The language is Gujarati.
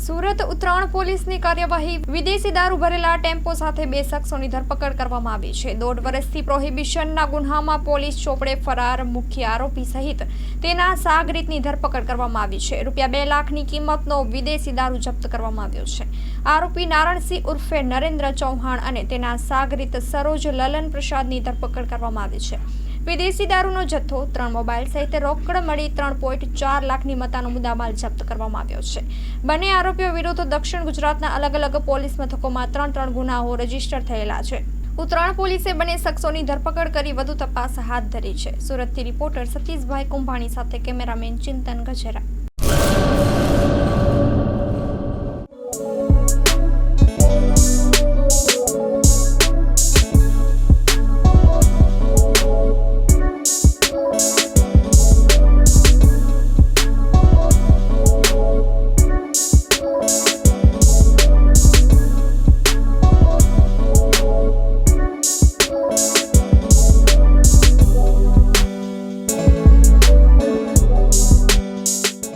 સુરત ઉત્તરાયણ પોલીસની કાર્યવાહી વિદેશી દારૂ ભરેલા ટેમ્પો સાથે 2 શખ્સોની ધરપકડ કરવામાં આવી છે। 1.5 વર્ષથી પ્રોહિબિશનના ગુન્હામાં પોલીસ ચોપડે ફરાર મુખ્ય આરોપી સહિત તેના સાગરીતની ધરપકડ કરવામાં આવી છે। રૂપિયા 2 લાખની કિંમતનો વિદેશી દારૂ જપ્ત કરવામાં આવ્યો છે। આરોપી નારણસિંહ ઉર્ફે નરેન્દ્ર ચૌહાણ અને તેના સાગરીત સરોજ લલન પ્રસાદની ધરપકડ કરવામાં આવી છે। વિદેશી દારૂનો જથ્થો 3 મોબાઈલ સહિત રોકડ મળી 3.4 લાખની મત્તાનો મુદ્દામાલ જપ્ત કરવામાં આવ્યો છે। બંને આરોપીઓ વિરુદ્ધ દક્ષિણ ગુજરાતના અલગ અલગ પોલીસ મથકોમાં 3 ગુનાઓ રજીસ્ટર થયેલા છે। ઉત્તરાયણ પોલીસે બંને શખ્સોની ધરપકડ કરી વધુ તપાસ હાથ ધરી છે। સુરતથી રિપોર્ટર સતીશભાઈ કુંભાણી સાથે કેમેરામેન ચિંતન ગજેરા।